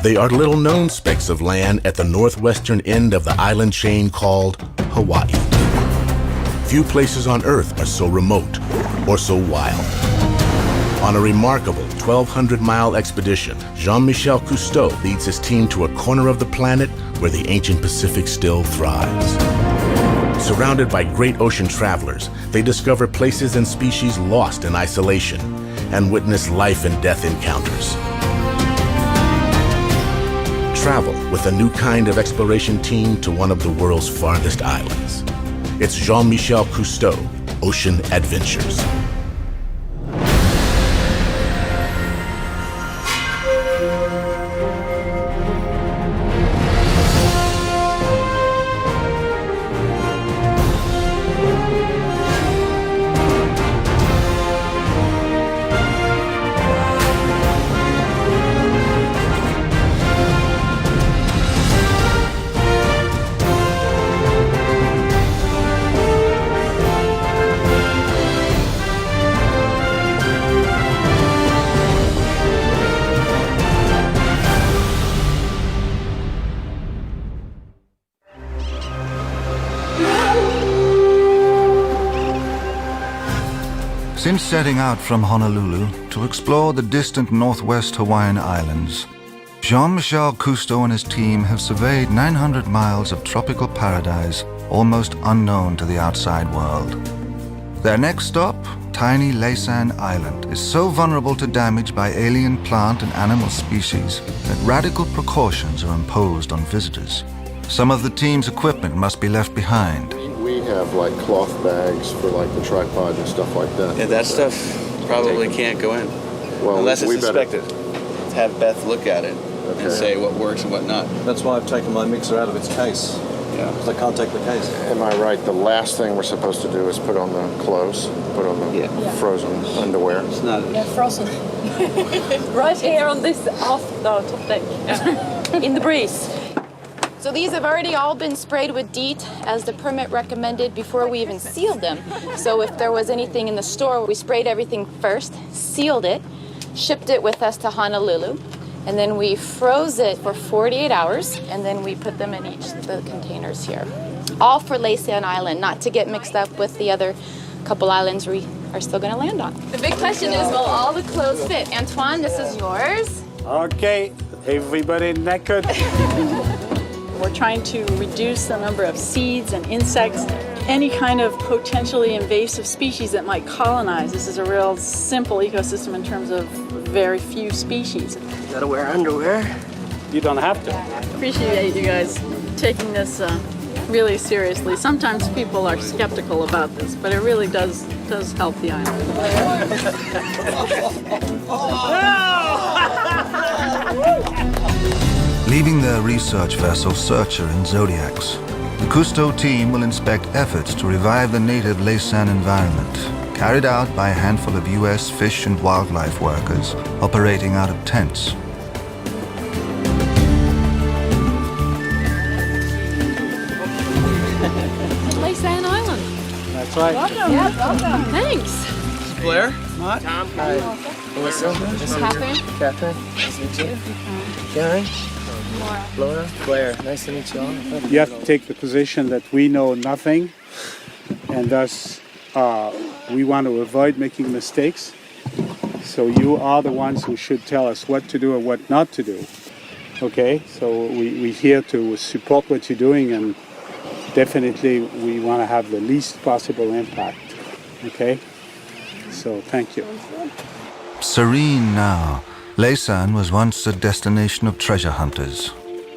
They are little-known specks of land at the northwestern end of the island chain called Hawaii. Few places on Earth are so remote or so wild. On a remarkable 1,200-mile expedition, Jean-Michel Cousteau leads his team to a corner of the planet where the ancient Pacific still thrives. Surrounded by great ocean travelers, they discover places and species lost in isolation and witness life and death encounters. Travel with a new kind of exploration team to one of the world's farthest islands. It's Jean-Michel Cousteau, Ocean Adventures. Since setting out from Honolulu to explore the distant northwest Hawaiian Islands, Jean-Michel Cousteau and his team have surveyed 900 miles of tropical paradise almost unknown to the outside world. Their next stop, tiny Laysan Island, is so vulnerable to damage by alien plant and animal species that radical precautions are imposed on visitors. Some of the team's equipment must be left behind. We have like cloth bags for like the tripod and stuff like that. Yeah, that stuff probably can't go in. Well, unless it's we better- inspected. Have Beth look at it and say what works and what not. That's why I've taken my mixer out of its case. Yeah. Because I can't take the case. Am I right? The last thing we're supposed to do is put on the clothes, put on the frozen underwear. It's not. Yeah, frozen. Right here on this top deck. In the breeze. So these have already all been sprayed with DEET as the permit recommended before we even sealed them. So if there was anything in the store, we sprayed everything first, sealed it, shipped it with us to Honolulu, and then we froze it for 48 hours, and then we put them in each of the containers here. All for Laysan Island, not to get mixed up with the other couple islands we are still going to land on. The big question is, will all the clothes fit? Antoine, this is yours. Okay, everybody naked. We're trying to reduce the number of seeds and insects, any kind of potentially invasive species that might colonize. This is a real simple ecosystem in terms of very few species. You gotta wear underwear. You don't have to. Appreciate you guys taking this really seriously. Sometimes people are skeptical about this, but it really does help the island. Leaving their research vessel Searcher in Zodiacs, the Cousteau team will inspect efforts to revive the native Laysan environment, carried out by a handful of U.S. fish and wildlife workers operating out of tents. Laysan Island. That's right. Welcome. Yeah, welcome. Thanks. Blair? Matt? Tom? Hi. Melissa? Catherine. Catherine? Nice to meet you. Karen? Laura? Blair. Nice to meet you all. You have to take the position that we know nothing, and thus we want to avoid making mistakes. So you are the ones who should tell us what to do and what not to do. Okay? So we're here to support what you're doing, and definitely we want to have the least possible impact. Okay? So thank you. Serene now, Laysan was once a destination of treasure hunters.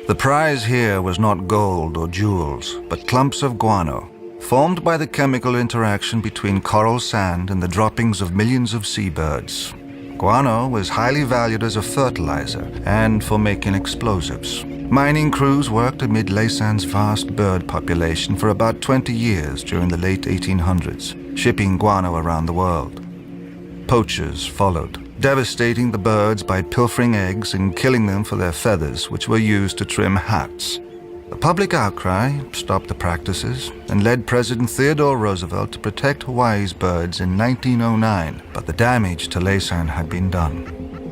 The prize here was not gold or jewels, but clumps of guano, formed by the chemical interaction between coral sand and the droppings of millions of seabirds. Guano was highly valued as a fertilizer and for making explosives. Mining crews worked amid Laysan's vast bird population for about 20 years during the late 1800s, shipping guano around the world. Poachers followed, devastating the birds by pilfering eggs and killing them for their feathers, which were used to trim hats. The public outcry stopped the practices and led President Theodore Roosevelt to protect Hawaii's birds in 1909, but the damage to Laysan had been done.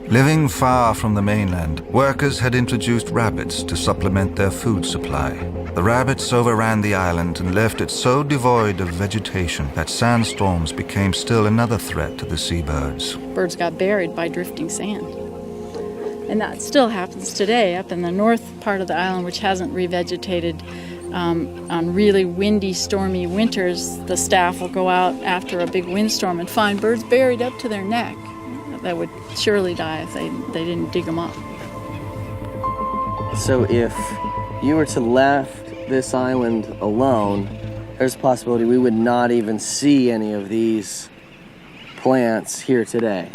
Living far from the mainland, workers had introduced rabbits to supplement their food supply. The rabbits overran the island and left it so devoid of vegetation that sandstorms became still another threat to the seabirds. Birds got buried by drifting sand. And that still happens today up in the north part of the island, which hasn't revegetated. On really windy, stormy winters, the staff will go out after a big windstorm and find birds buried up to their neck that would surely die if they didn't dig them up. So if you were to left this island alone, there's a possibility we would not even see any of these plants here today.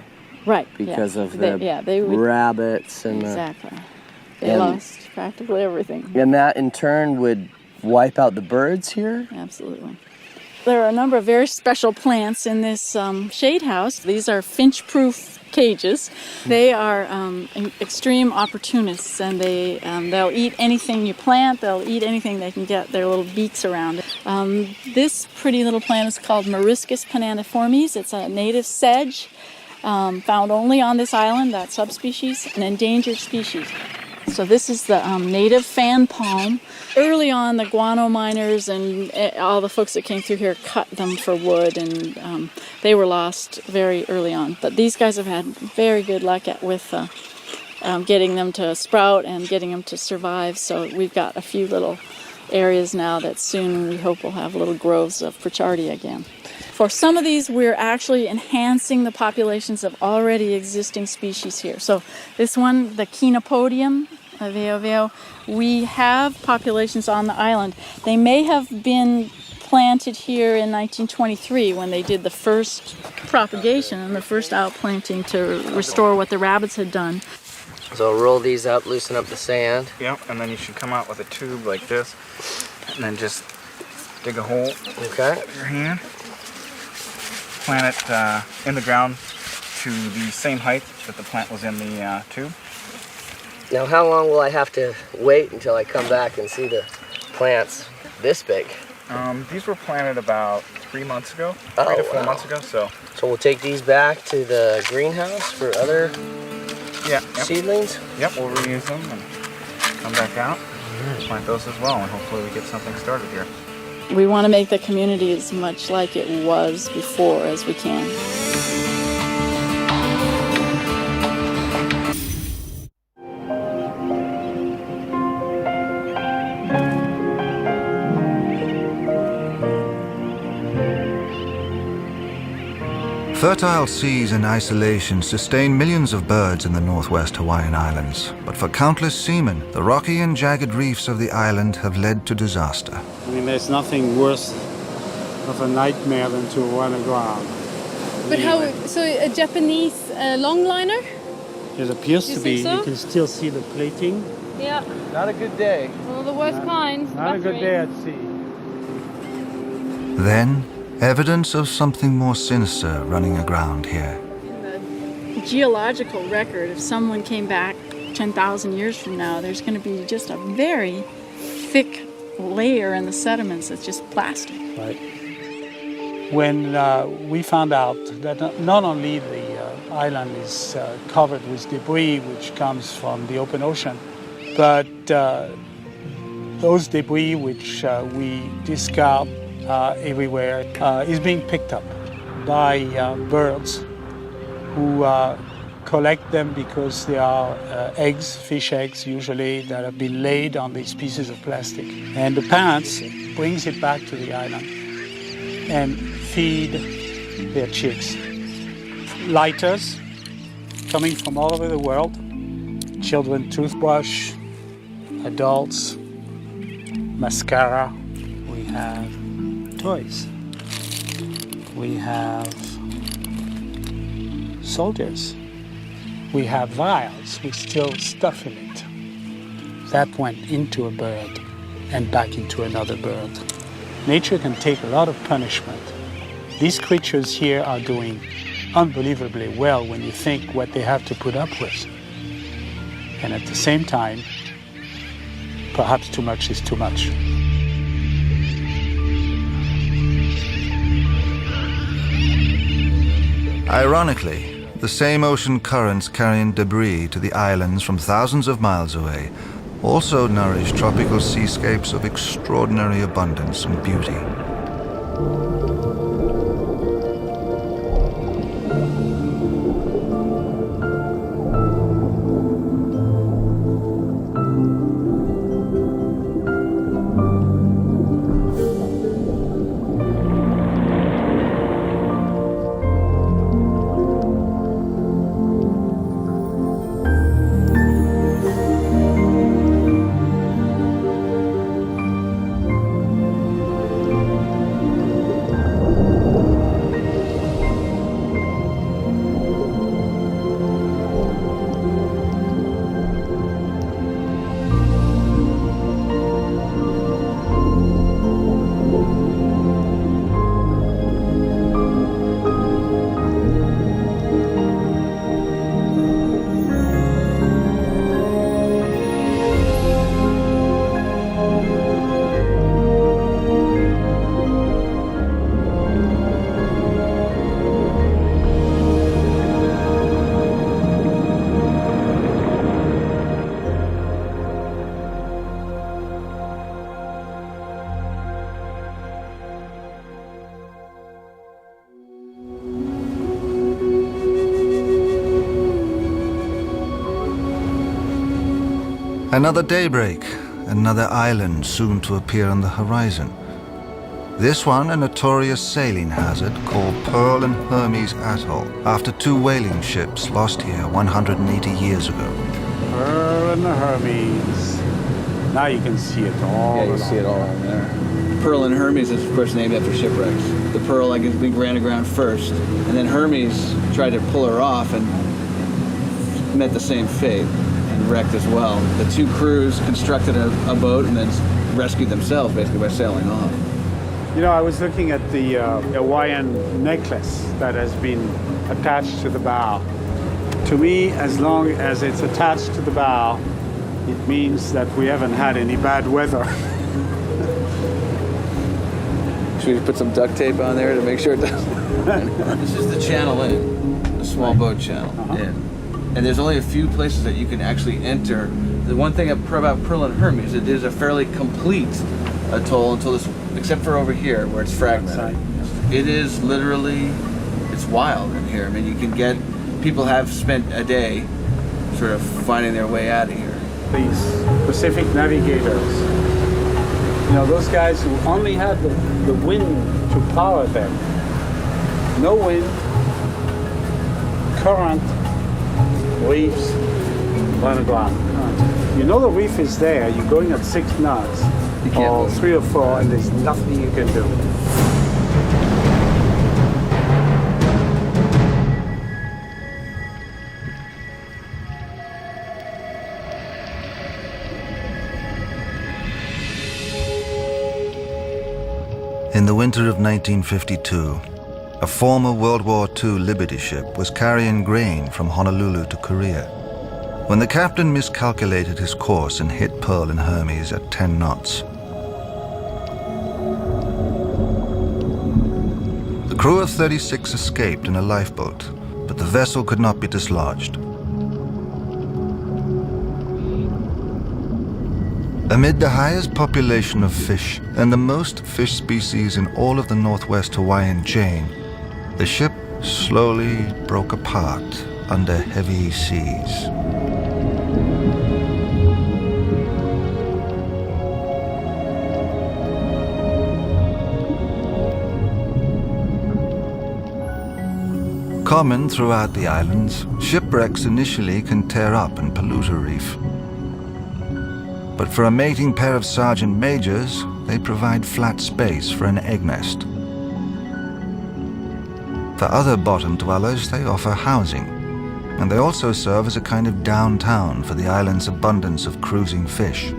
Right. Because yeah. of the rabbits and exactly. They lost practically everything. And that in turn would wipe out the birds here? Absolutely. There are a number of very special plants in this shade house. These are finch-proof cages. They are extreme opportunists, and they'll eat anything you plant. They'll eat anything they can get their little beaks around. This pretty little plant is called Meriscus penaniformes. It's a native sedge found only on this island, that subspecies, an endangered species. So this is the native fan palm. Early on, the guano miners and all the folks that came through here cut them for wood, and they were lost very early on. But these guys have had very good luck with getting them to sprout and getting them to survive. So we've got a few little areas now that soon we hope will have little groves of Pritchardia again. For some of these, we're actually enhancing the populations of already existing species here. So this one, the Chenopodium, we have populations on the island. They may have been planted here in 1923 when they did the first propagation and the first outplanting to restore what the rabbits had done. So roll these up, loosen up the sand. Yep, and then you should come out with a tube like this, and then just dig a hole with your hand. Plant it in the ground to the same height that the plant was in the tube. Now, how long will I have to wait until I come back and see the plants this big? These were planted about 3 months ago, 3 to 4 months ago. So we'll take these back to the greenhouse for other seedlings? Yep, we'll reuse them and come back out, plant those as well, and hopefully we get something started here. We want to make the community as much like it was before as we can. Fertile seas and isolation sustain millions of birds in the northwest Hawaiian Islands. But for countless seamen, the rocky and jagged reefs of the island have led to disaster. I mean, there's nothing worse of a nightmare than to run aground. But so a Japanese longliner? It appears to be. So? You can still see the plating. Yeah. Not a good day. Well, the worst kind. Not a good day at sea. Then, evidence of something more sinister running aground here. In the geological record, if someone came back 10,000 years from now, there's going to be just a very thick layer in the sediments that's just plastic. Right. When we found out that not only the island is covered with debris which comes from the open ocean, but those debris which we discard everywhere is being picked up by birds who collect them because they are eggs, fish eggs usually, that have been laid on these pieces of plastic. And the parents brings it back to the island and feed their chicks. Lighters coming from all over the world, children toothbrush, adults, mascara, we have toys, we have soldiers, we have vials with still stuff in it. That went into a bird and back into another bird. Nature can take a lot of punishment. These creatures here are doing unbelievably well when you think what they have to put up with. And at the same time, perhaps too much is too much. Ironically, the same ocean currents carrying debris to the islands from thousands of miles away also nourish tropical seascapes of extraordinary abundance and beauty. Another daybreak, another island soon to appear on the horizon. This one a notorious sailing hazard called Pearl and Hermes Atoll, after two whaling ships lost here 180 years ago. Pearl and the Hermes. Now you can see it all. Yeah, you see it all on there. Pearl and Hermes is, of course, named after shipwrecks. The Pearl, I think, ran aground first, and then Hermes tried to pull her off and met the same fate. Wrecked as well. The two crews constructed a boat and then rescued themselves basically by sailing off. You know, I was looking at the Hawaiian necklace that has been attached to the bow. To me, as long as it's attached to the bow, it means that we haven't had any bad weather. Should we put some duct tape on there to make sure it doesn't? This is the channel in, the small boat channel. Yeah. And there's only a few places that you can actually enter. The one thing about Pearl and Hermes, it is a fairly complete atoll until this, except for over here where it's fragmented. It is literally, it's wild in here. I mean, you can get, people have spent a day sort of finding their way out of here. These Pacific navigators, you know, those guys who only had the wind to power them. No wind, current, reefs, run aground. You know the reef is there, you're going at 6 knots, or 3 or 4, and there's nothing you can do. In the winter of 1952, a former World War II Liberty ship was carrying grain from Honolulu to Korea when the captain miscalculated his course and hit Pearl and Hermes at 10 knots. The crew of 36 escaped in a lifeboat, but the vessel could not be dislodged. Amid the highest population of fish and the most fish species in all of the Northwest Hawaiian chain, the ship slowly broke apart under heavy seas. Common throughout the islands, shipwrecks initially can tear up and pollute a reef. But for a mating pair of sergeant majors, they provide flat space for an egg nest. For other bottom dwellers, they offer housing, and they also serve as a kind of downtown for the island's abundance of cruising fish.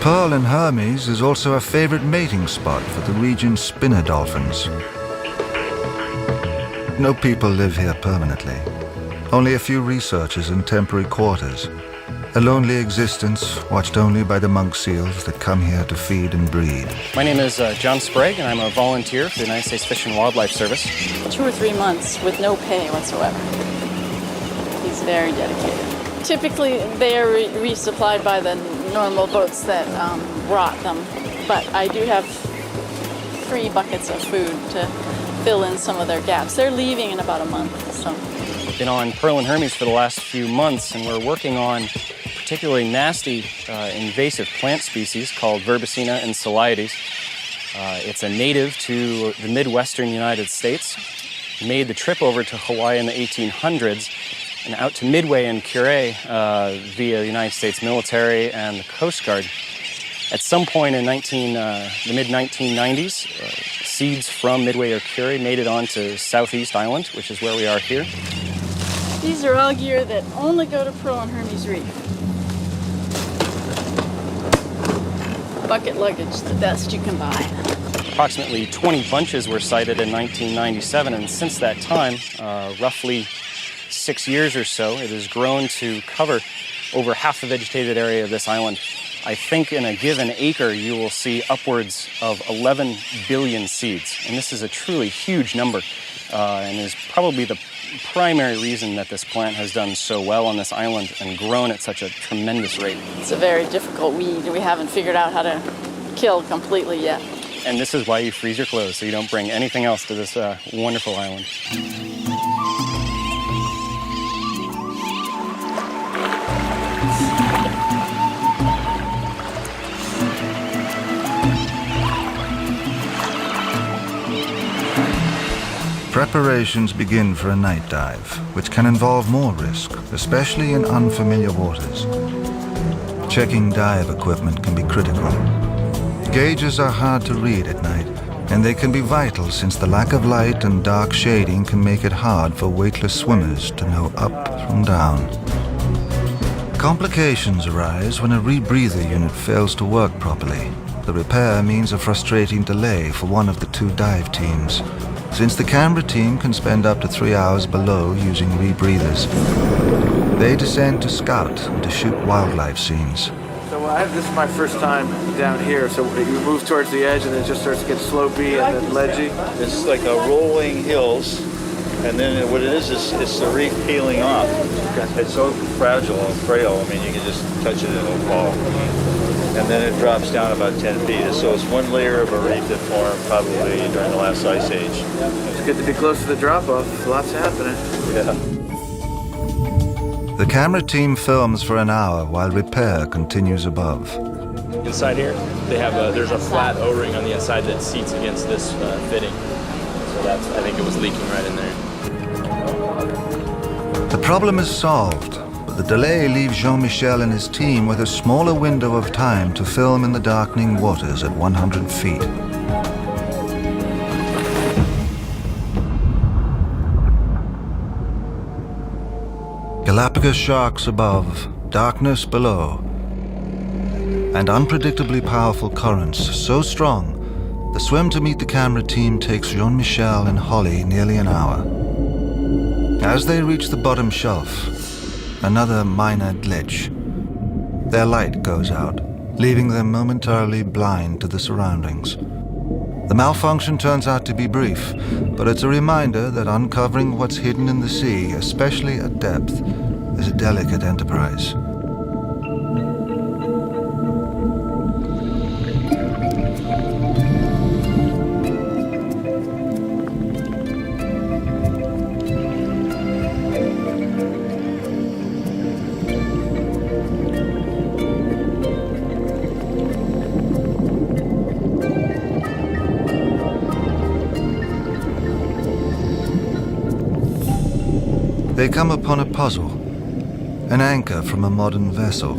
Pearl and Hermes is also a favorite mating spot for the region's spinner dolphins. No people live here permanently. Only a few researchers in temporary quarters. A lonely existence watched only by the monk seals that come here to feed and breed. My name is John Sprague, and I'm a volunteer for the United States Fish and Wildlife Service. 2 or 3 months with no pay whatsoever. He's very dedicated. Typically, they are resupplied by the normal boats that brought them, but I do have 3 buckets of food to fill in some of their gaps. They're leaving in about a month, so. Been on Pearl and Hermes for the last few months, and we're working on particularly nasty invasive plant species called Verbicina enceloides. It's a native to the Midwestern United States. Made the trip over to Hawaii in the 1800s and out to Midway and Kure via the United States military and the Coast Guard. At some point in the mid-1990s, seeds from Midway or Kure made it onto Southeast Island, which is where we are here. These are all gear that only go to Pearl and Hermes Reef. Bucket luggage, the best you can buy. Approximately 20 bunches were sighted in 1997, and since that time, roughly 6 years or so, it has grown to cover over half the vegetated area of this island. I think in a given acre, you will see upwards of 11 billion seeds. And this is a truly huge number and is probably the primary reason that this plant has done so well on this island and grown at such a tremendous rate. It's a very difficult weed. We haven't figured out how to kill completely yet. And this is why you freeze your clothes, so you don't bring anything else to this wonderful island. Preparations begin for a night dive, which can involve more risk, especially in unfamiliar waters. Checking dive equipment can be critical. Gauges are hard to read at night, and they can be vital since the lack of light and dark shading can make it hard for weightless swimmers to know up from down. Complications arise when a rebreather unit fails to work properly. The repair means a frustrating delay for one of the 2 dive teams. Since the camera team can spend up to 3 hours below using rebreathers, they descend to scout and to shoot wildlife scenes. So this is my first time down here, so you move towards the edge and it just starts to get slopey and then ledgy. It's like a rolling hills, and then what it is it's the reef peeling off. It's so fragile and frail, I mean you can just touch it and it'll fall. And then it drops down about 10 feet. So it's one layer of a reef that formed probably during the last ice age. It's good to be close to the drop-off. Lots happening. Yeah. The camera team films for an hour while repair continues above. Inside here, there's a flat O-ring on the inside that seats against this fitting. So I think it was leaking right in there. The problem is solved. The delay leaves Jean-Michel and his team with a smaller window of time to film in the darkening waters at 100 feet. Galapagos sharks above, darkness below, and unpredictably powerful currents so strong, the swim to meet the camera team takes Jean-Michel and Holly nearly an hour. As they reach the bottom shelf, another minor glitch. Their light goes out, leaving them momentarily blind to the surroundings. The malfunction turns out to be brief, but it's a reminder that uncovering what's hidden in the sea, especially at depth, is a delicate enterprise. They come upon a puzzle, an anchor from a modern vessel.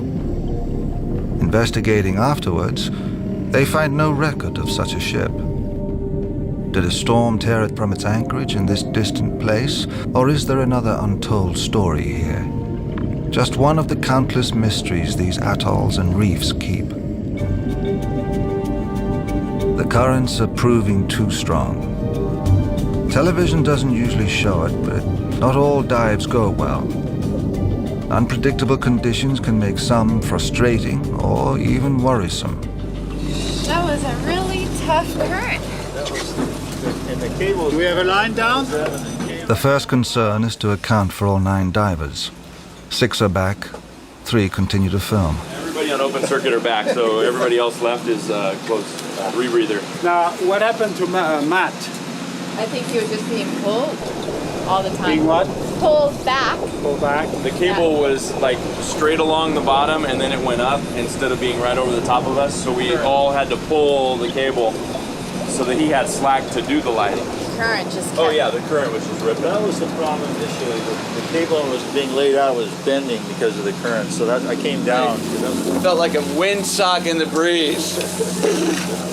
Investigating afterwards, they find no record of such a ship. Did a storm tear it from its anchorage in this distant place, or is there another untold story here? Just one of the countless mysteries these atolls and reefs keep. The currents are proving too strong. Television doesn't usually show it, but not all dives go well. Unpredictable conditions can make some frustrating or even worrisome. That was a really tough current. And the cable. Do we have a line down? The first concern is to account for all 9 divers. 6 are back, 3 continue to film. Everybody on open circuit are back, so everybody else left is closed rebreather. Now, what happened to Matt? I think he was just being pulled all the time. Being what? Pulled back. Pulled back. The cable was like straight along the bottom, and then it went up instead of being right over the top of us. So we all had to pull the cable so that he had slack to do the lighting. Current just. Oh yeah, the current was just ripping. That was the problem initially. The cable was being laid out was bending because of the current. So that I came down. It felt like a windsock in the breeze.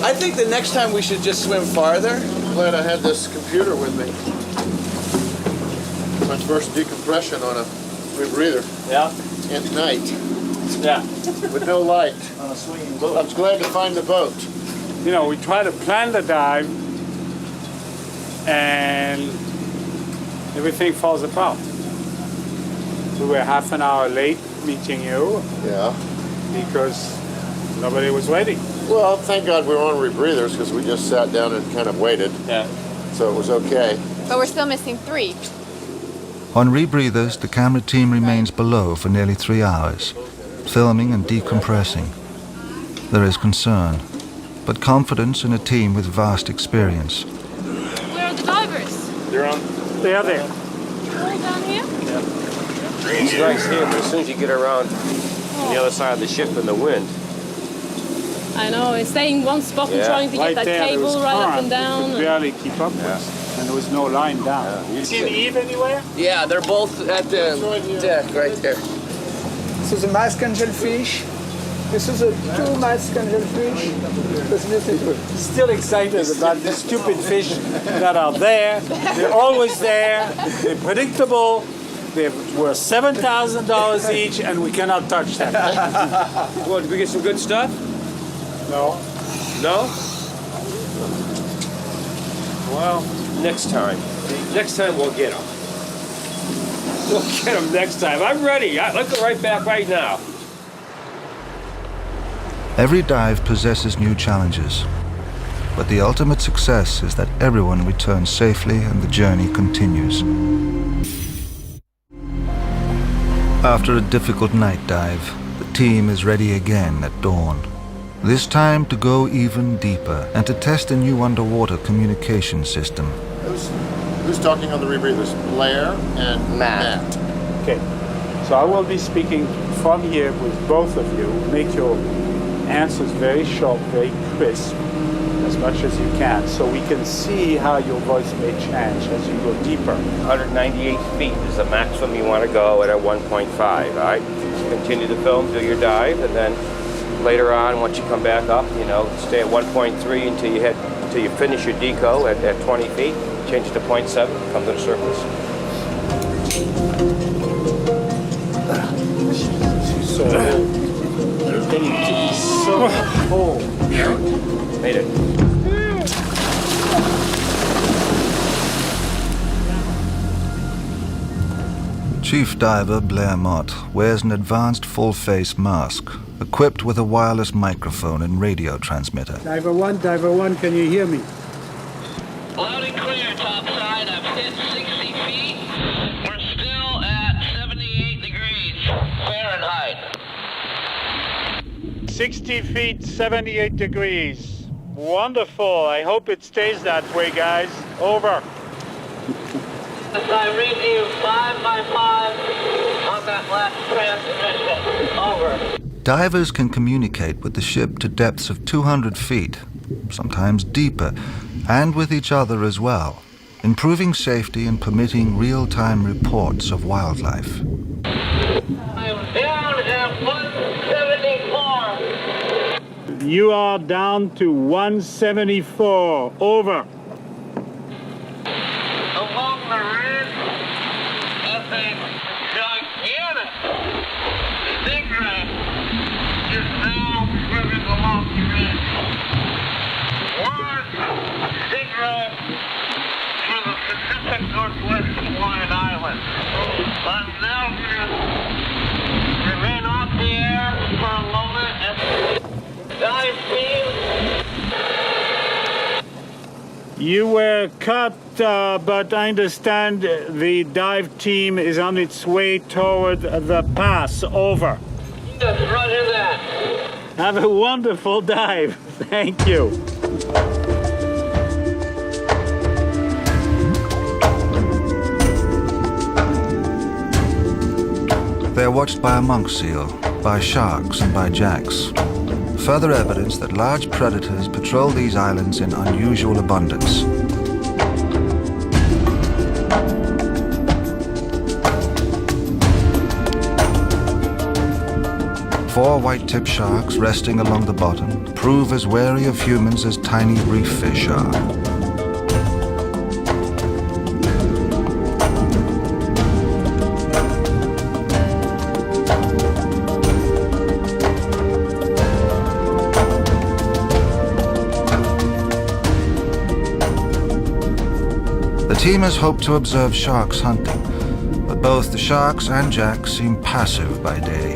I think the next time we should just swim farther. I'm glad I had this computer with me. My first decompression on a rebreather. Yeah. At night. Yeah. With no light. On a swinging boat. I was glad to find the boat. You know, we try to plan the dive and everything falls apart. We were half an hour late meeting you. Yeah. Because nobody was waiting. Well, thank God we were on rebreathers because we just sat down and kind of waited. Yeah. So it was okay. But we're still missing 3. On rebreathers, the camera team remains below for nearly 3 hours, filming and decompressing. There is concern, but confidence in a team with vast experience. Where are the divers? They're on. They are there. All down here? It's nice here, but as soon as you get around on the other side of the ship in the wind. I know, it's staying in one spot and trying to Right get that there, cable was right up current. and down. We could barely keep up with. And there was no line down. You seen Eve anywhere? Yeah, they're both at the deck right there. This is a Mexican fish. This is a 2 Mexican fish. Still excited about the stupid fish that are there. They're always there. They're predictable. They're worth $7,000 each, and we cannot touch them. What, did we get some good stuff? No. No? Well, next time. Next time we'll get them. We'll get them next time. I'm ready. Let's go right back right now. Every dive possesses new challenges, but the ultimate success is that everyone returns safely and the journey continues. After a difficult night dive, the team is ready again at dawn. This time to go even deeper and to test a new underwater communication system. Who's talking on the rebreathers? Blair and Matt. Okay. So I will be speaking from here with both of you. Make your answers very short, very crisp, as much as you can, so we can see how your voice may change as you go deeper. 198 feet is the maximum you want to go at a 1.5, all right? Continue to film, do your dive, and then later on, once you come back up, you know, stay at 1.3 until you finish your deco at 20 feet, change it to 0.7, come to the surface. She's so old. So cold. Made it. Chief diver Blair Mott wears an advanced full-face mask, equipped with a wireless microphone and radio transmitter. Diver 1, can you hear me? Loud and clear, topside. I've hit 60 feet. We're still at 78 degrees Fahrenheit. 60 feet, 78 degrees. Wonderful. I hope it stays that way, guys. Over. I read you 5 by 5 on that last transmission. Over. Divers can communicate with the ship to depths of 200 feet, sometimes deeper, and with each other as well, improving safety and permitting real-time reports of wildlife. I'm down at 174. You are down to 174. Over. Along the ridge, that's a gigantic stingray is now swimming along the ridge. One stingray for the northwest Hawaiian Islands. I'm now going to remain off the air for a moment and dive team. You were cut, but I understand the dive team is on its way toward the pass. Over. Yes, roger that. Have a wonderful dive. Thank you. They're watched by a monk seal, by sharks and by jacks. Further evidence that large predators patrol these islands in unusual abundance. Four white-tip sharks resting along the bottom prove as wary of humans as tiny reef fish are. The team has hoped to observe sharks hunting, but both the sharks and jacks seem passive by day.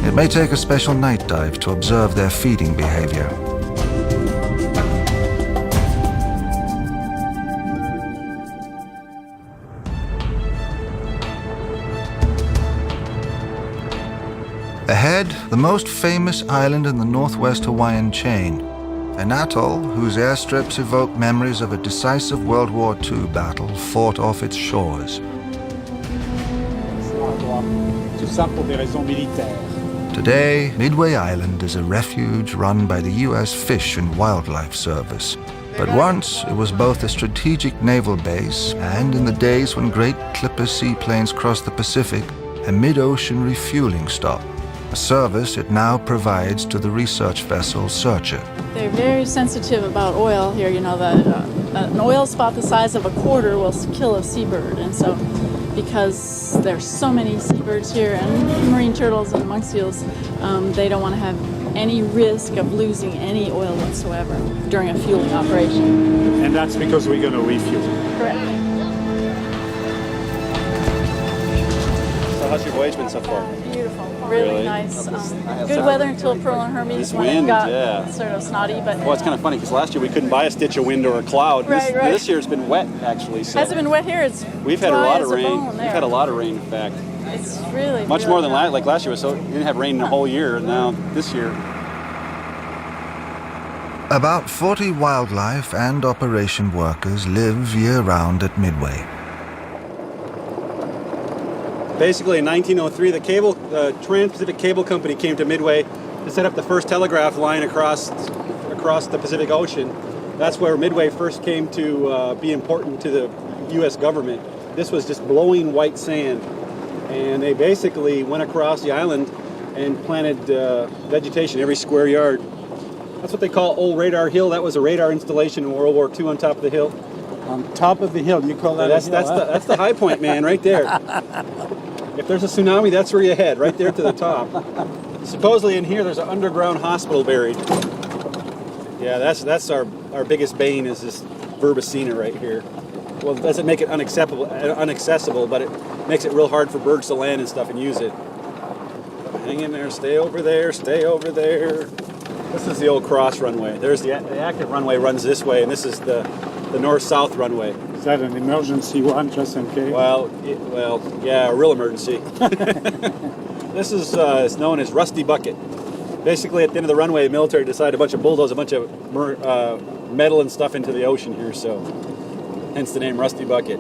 It may take a special night dive to observe their feeding behavior. Ahead, the most famous island in the northwest Hawaiian chain, an atoll whose airstrips evoke memories of a decisive World War II battle fought off its shores. Tout ça pour des raisons militaires. Today, Midway Island is a refuge run by the U.S. Fish and Wildlife Service. But once, it was both a strategic naval base and, in the days when great clipper seaplanes crossed the Pacific, a mid-ocean refueling stop, a service it now provides to the research vessel Searcher. They're very sensitive about oil here. You know, that an oil spot the size of a quarter will kill a seabird. And so, because there's so many seabirds here and marine turtles and monk seals, they don't want to have any risk of losing any oil whatsoever during a fueling operation. And that's because we're going to refuel. Correct. So how's your voyage been so far? Beautiful, really nice. Good weather until Pearl and Hermes This when wind, it got yeah. sort of snotty, but Well, it's kind of funny because last year we couldn't buy a stitch of wind or a cloud. Right. This year it's been wet actually. So hasn't been wet here. It's we've had a dry lot of as a rain. bone We've there. had a lot of rain, in fact. It's really Much really more than nice. last year was so you didn't have rain the whole year, and now this year. About 40 wildlife and operation workers live year-round at Midway. Basically, in 1903, the Trans-Pacific Cable Company came to Midway to set up the first telegraph line across the Pacific Ocean. That's where Midway first came to be important to the U.S. government. This was just blowing white sand, and they basically went across the island and planted vegetation every square yard. That's what they call Old Radar Hill. That was a radar installation in World War II on top of the hill. On top of the hill, you call that that's a hill, huh? that's the high point, man, right there. If there's a tsunami, that's where you head, right there to the top. Supposedly in here, there's an underground hospital buried. Yeah, that's our biggest bane is this verbicina right here. Well, it doesn't make it unaccessible, but it makes it real hard for birds to land and stuff and use it. Hang in there, stay over there, stay over there. This is the old cross runway. There's the active runway runs this way, and this is the north-south runway. Is that an emergency one, just in case? Well, yeah, a real emergency. This is known as Rusty Bucket. Basically, at the end of the runway, the military decided to bulldoze a bunch of metal and stuff into the ocean here, so hence the name Rusty Bucket.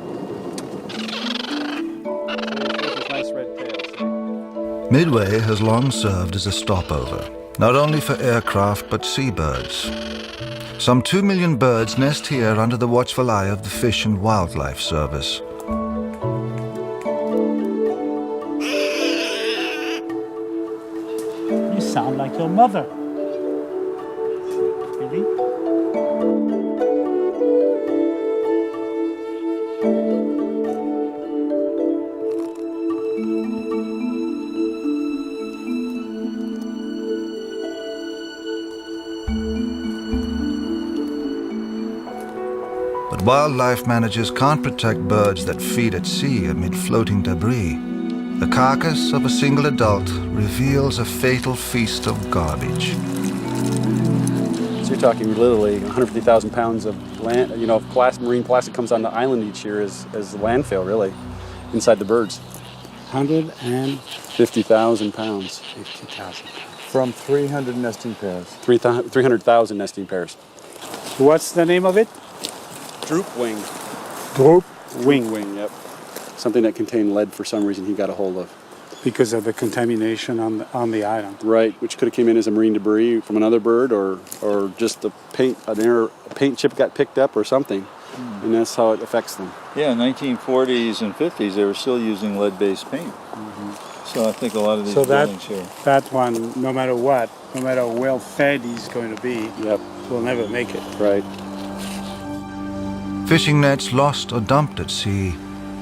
Nice red tails. Midway has long served as a stopover, not only for aircraft but seabirds. Some 2 million birds nest here under the watchful eye of the Fish and Wildlife Service. You sound like your mother. Really? Wildlife managers can't protect birds that feed at sea amid floating debris. The carcass of a single adult reveals a fatal feast of garbage. So you're talking literally 150,000 pounds of land, marine plastic comes on the island each year as landfill, really, inside the birds. 150,000 pounds. 50,000 from 300 nesting pairs. 300,000 nesting pairs. What's the name of it? Droop wing. Droop wing. Wing, yep. Something that contained lead for some reason he got a hold of. Because of the contamination on the island. Right, which could have came in as a marine debris from another bird, or just a paint chip got picked up or something, and that's how it affects them. Yeah, 1940s and 50s, they were still using lead-based paint. So I think a lot of these buildings here. That one, no matter what, no matter how well fed he's going to be, will never make it. Right. Fishing nets lost or dumped at sea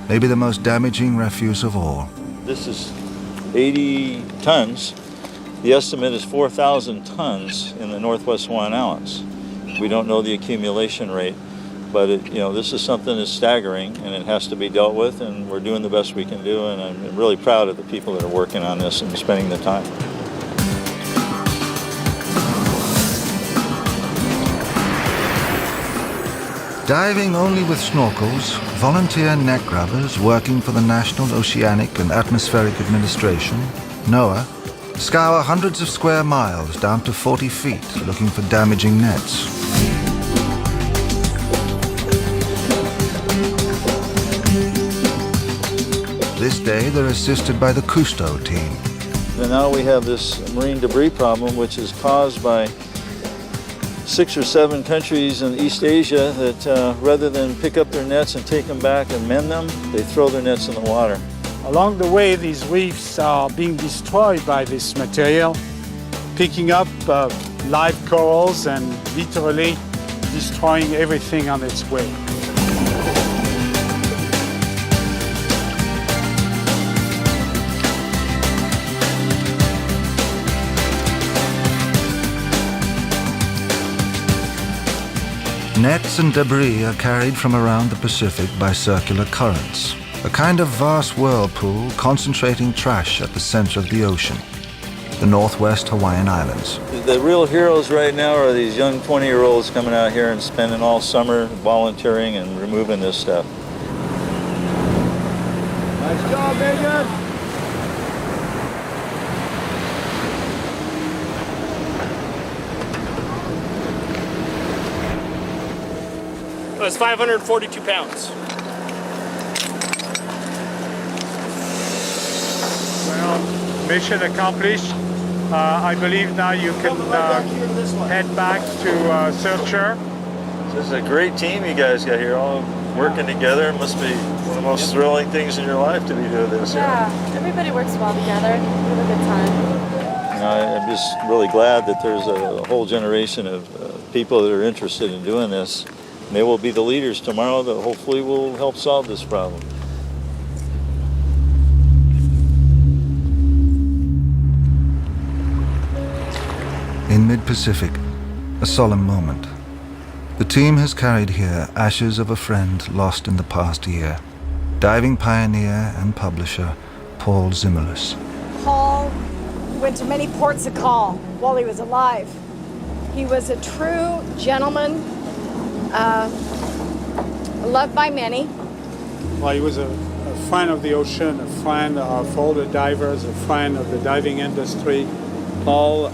may be the most damaging refuse of all. This is 80 tons. The estimate is 4,000 tons in the Northwest Hawaiian Islands. We don't know the accumulation rate, but this is something that's staggering, and it has to be dealt with, and we're doing the best we can do, and I'm really proud of the people that are working on this and spending the time. Diving only with snorkels, volunteer net grubbers working for the National Oceanic and Atmospheric Administration, NOAA, scour hundreds of square miles down to 40 feet looking for damaging nets. This day they're assisted by the Cousteau team. And now we have this marine debris problem, which is caused by 6 or 7 countries in East Asia that rather than pick up their nets and take them back and mend them, they throw their nets in the water. Along the way, these reefs are being destroyed by this material, picking up live corals and literally destroying everything on its way. Nets and debris are carried from around the Pacific by circular currents, a kind of vast whirlpool concentrating trash at the center of the ocean, the Northwest Hawaiian Islands. The real heroes right now are these young 20-year-olds coming out here and spending all summer volunteering and removing this stuff. Nice job, Megan. It was 542 pounds. Well, mission accomplished. I believe now you can head back to Searcher. This is a great team you guys got here, all working together. It must be one of the most thrilling things in your life to be doing this. Yeah, everybody works well together. We have a good time. I'm just really glad that there's a whole generation of people that are interested in doing this. And they will be the leaders tomorrow that hopefully will help solve this problem. In mid-Pacific, a solemn moment. The team has carried here ashes of a friend lost in the past year, diving pioneer and publisher Paul Zimmerlis. Paul went to many ports of call while he was alive. He was a true gentleman, loved by many. Well, he was a friend of the ocean, a friend of all the divers, a friend of the diving industry. Paul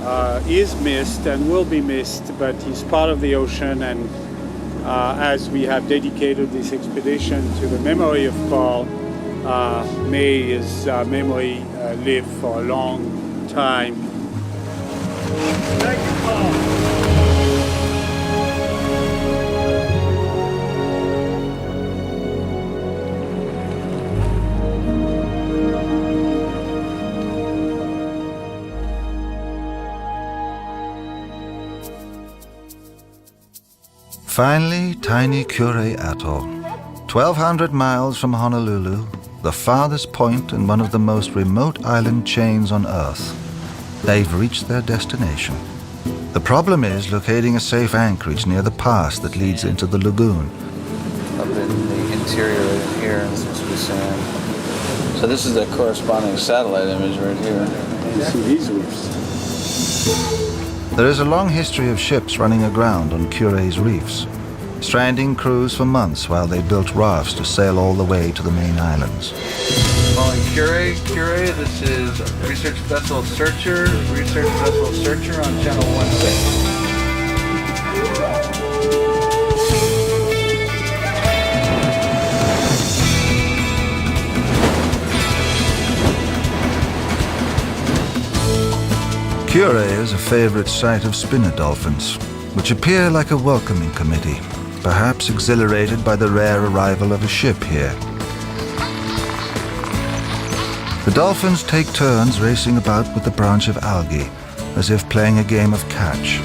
is missed and will be missed, but he's part of the ocean, and as we have dedicated this expedition to the memory of Paul, may his memory live for a long time. Thank you, Paul. Finally, tiny Kure Atoll, 1,200 miles from Honolulu, the farthest point in one of the most remote island chains on Earth. They've reached their destination. The problem is locating a safe anchorage near the pass that leads into the lagoon. up in the interior right in here, and this must be sand. So this is the corresponding satellite image right here. You see these reefs. There is a long history of ships running aground on Cure's reefs, stranding crews for months while they built rafts to sail all the way to the main islands. Calling Cure, this is Research Vessel Searcher on channel 16. Cure is a favorite sight of spinner dolphins, which appear like a welcoming committee, perhaps exhilarated by the rare arrival of a ship here. The dolphins take turns racing about with a branch of algae, as if playing a game of catch.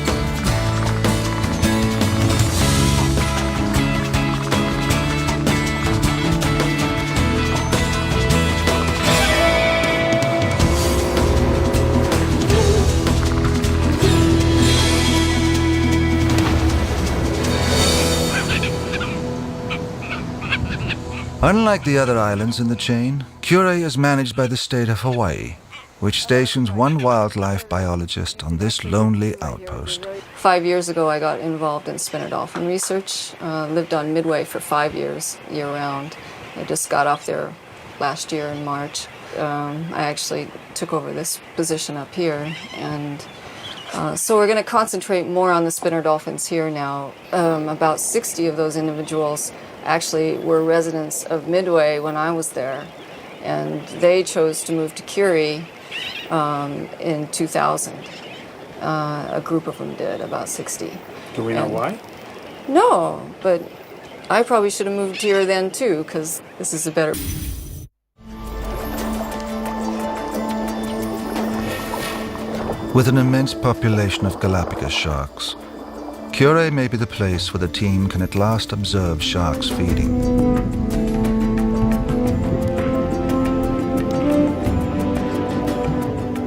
Unlike the other islands in the chain, Cure is managed by the state of Hawaii, which stations one wildlife biologist on this lonely outpost. 5 years ago, I got involved in spinner dolphin research. Lived on Midway for 5 years, year-round. I just got off there last year in March. I actually took over this position up here, and so we're going to concentrate more on the spinner dolphins here now. About 60 of those individuals actually were residents of Midway when I was there, and they chose to move to Curie in 2000. A group of them did, about 60. Do we know why? No, but I probably should have moved here then too, because this is a better... With an immense population of Galapagos sharks, Cure may be the place where the team can at last observe sharks feeding.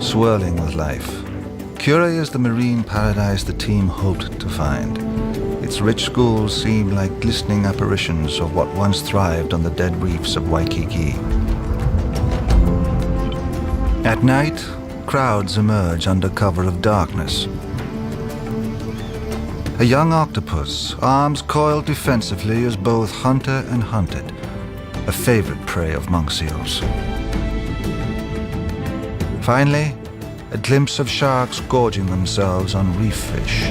Swirling with life, Cure is the marine paradise the team hoped to find. Its rich schools seem like glistening apparitions of what once thrived on the dead reefs of Waikiki. At night, crowds emerge under cover of darkness. A young octopus, arms coiled defensively, is both hunter and hunted, a favorite prey of monk seals. Finally, a glimpse of sharks gorging themselves on reef fish.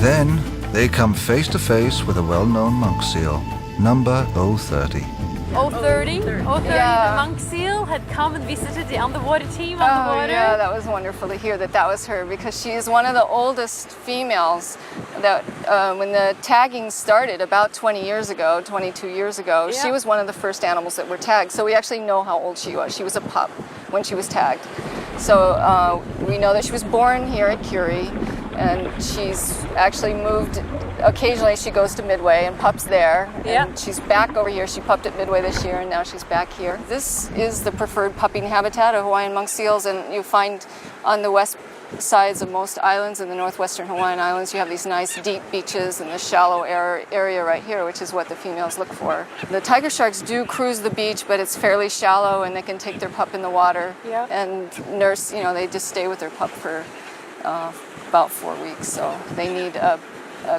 Then, they come face to face with a well-known monk seal, number 030. 030? 030, yeah. The monk seal had come and visited the underwater team on the water. Yeah, that was wonderful to hear that was her, because she is one of the oldest females that when the tagging started about 20 years ago, 22 years ago, she was one of the first animals that were tagged. So we actually know how old she was. She was a pup when she was tagged. So we know that she was born here at Curie, and she's actually moved. Occasionally she goes to Midway and pups there, and she's back over here. She pupped at Midway this year, and now she's back here. This is the preferred pupping habitat of Hawaiian monk seals, and you find on the west sides of most islands in the northwestern Hawaiian Islands, you have these nice deep beaches and the shallow area right here, which is what the females look for. The tiger sharks do cruise the beach, but it's fairly shallow, and they can take their pup in the water and nurse, they just stay with their pup for about 4 weeks, so they need a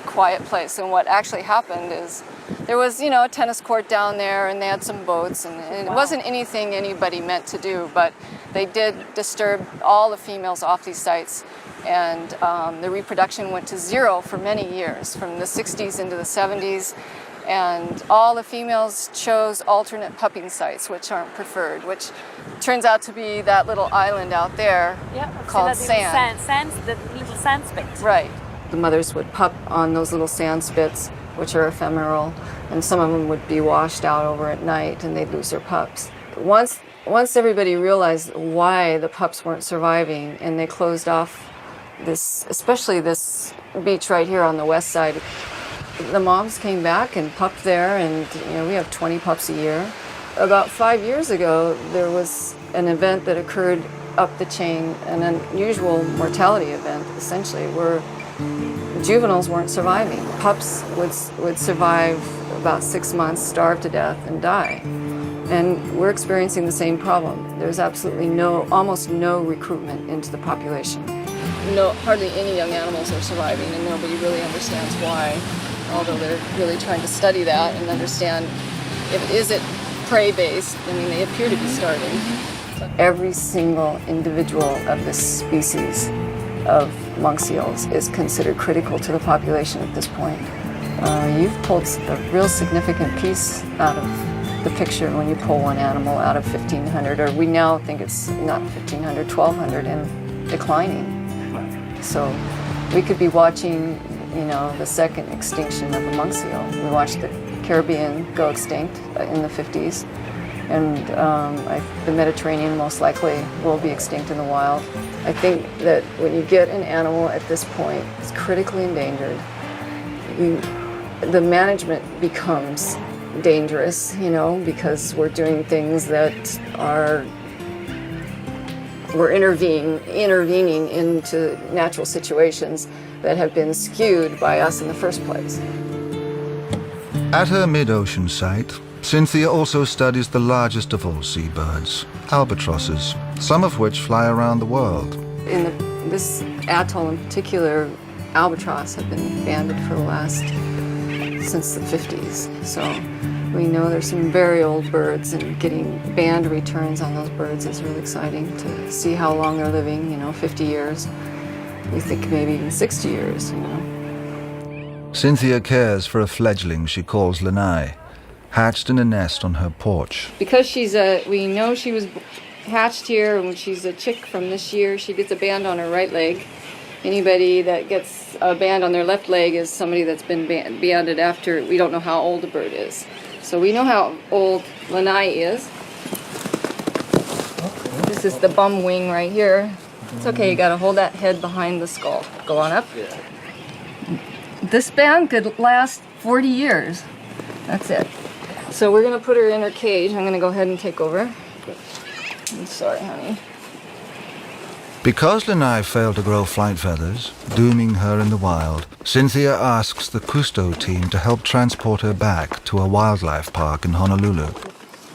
quiet place. And what actually happened is there was, a tennis court down there, and they had some boats, and it wasn't anything anybody meant to do, but they did disturb all the females off these sites, and the reproduction went to zero for many years, from the 60s into the 70s, And all the females chose alternate pupping sites, which aren't preferred, which turns out to be that little island out there called sand. The little sand spit. Right. The mothers would pup on those little sand spits, which are ephemeral, and some of them would be washed out over at night and they'd lose their pups. Once everybody realized why the pups weren't surviving, and they closed off this, especially this beach right here on the west side, the moms came back and pupped there, and we have 20 pups a year. About 5 years ago, there was an event that occurred up the chain, an unusual mortality event, essentially, where juveniles weren't surviving. Pups would survive about 6 months, starve to death, and die. And we're experiencing the same problem. There's absolutely almost no recruitment into the population. Hardly any young animals are surviving, and nobody really understands why, although they're really trying to study that and understand is it prey-based. I mean, they appear to be starving. Every single individual of this species of monk seals is considered critical to the population at this point. You've pulled a real significant piece out of the picture when you pull one animal out of 1,500, or we now think it's not 1,500, 1,200 and declining. So we could be watching, the second extinction of a monk seal. We watched the Caribbean go extinct in the 50s, and the Mediterranean most likely will be extinct in the wild. I think that when you get an animal at this point, it's critically endangered, the management becomes dangerous, because we're doing things that we're intervening into natural situations that have been skewed by us in the first place. At her mid-ocean site, Cynthia also studies the largest of all seabirds, albatrosses, some of which fly around the world. In this atoll in particular, albatross have been banded since the 50s. So we know there's some very old birds, and getting band returns on those birds is really exciting to see how long they're living, 50 years. We think maybe even 60 years, Cynthia cares for a fledgling she calls Lanai, hatched in a nest on her porch. Because we know she was hatched here, and when she's a chick from this year, she gets a band on her right leg. Anybody that gets a band on their left leg is somebody that's been banded after. We don't know how old the bird is. So we know how old Lanai is. This is the bum wing right here. It's okay, you gotta hold that head behind the skull. Go on up. This band could last 40 years. That's it. So we're gonna put her in her cage. I'm gonna go ahead and take over. I'm sorry, honey. Because Lanai failed to grow flight feathers, dooming her in the wild, Cynthia asks the Cousteau team to help transport her back to a wildlife park in Honolulu.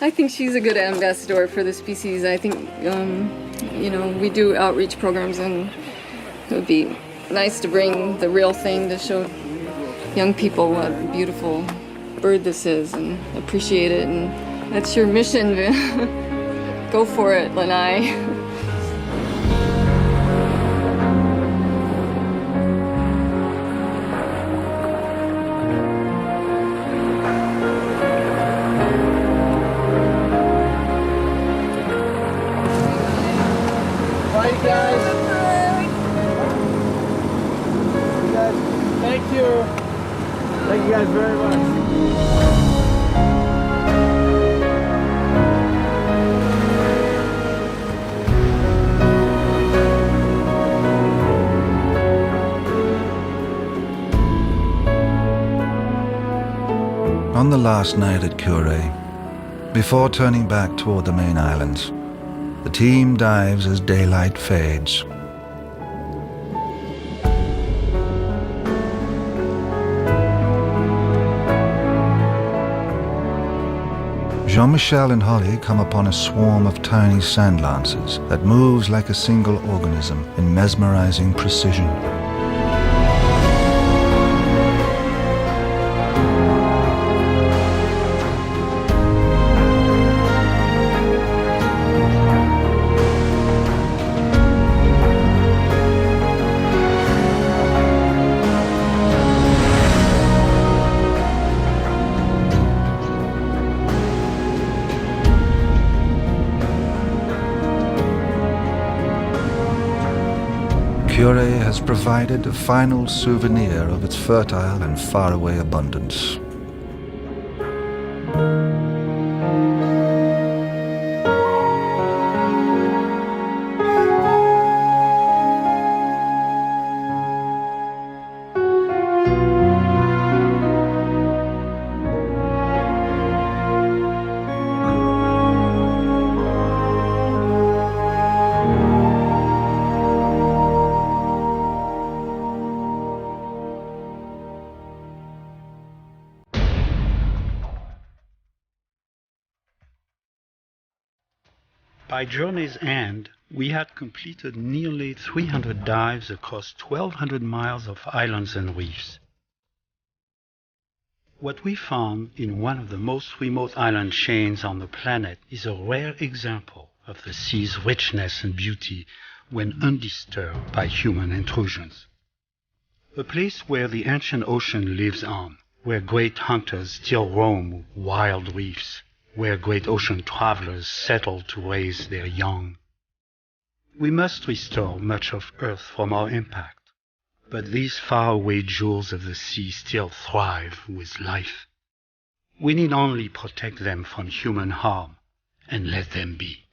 I think she's a good ambassador for the species. I think, we do outreach programs, and it would be nice to bring the real thing to show young people what a beautiful bird this is and appreciate it. And that's your mission. Go for it, Lanai. Thank you guys very much. On the last night at Kure, before turning back toward the main islands, the team dives as daylight fades. Jean-Michel and Holly come upon a swarm of tiny sand lancers that moves like a single organism in mesmerizing precision. provided a final souvenir of its fertile and faraway abundance. By journey's end, we had completed nearly 300 dives across 1,200 miles of islands and reefs. What we found in one of the most remote island chains on the planet is a rare example of the sea's richness and beauty when undisturbed by human intrusions. A place where the ancient ocean lives on, where great hunters still roam wild reefs, where great ocean travelers settle to raise their young. We must restore much of Earth from our impact, but these faraway jewels of the sea still thrive with life. We need only protect them from human harm and let them be.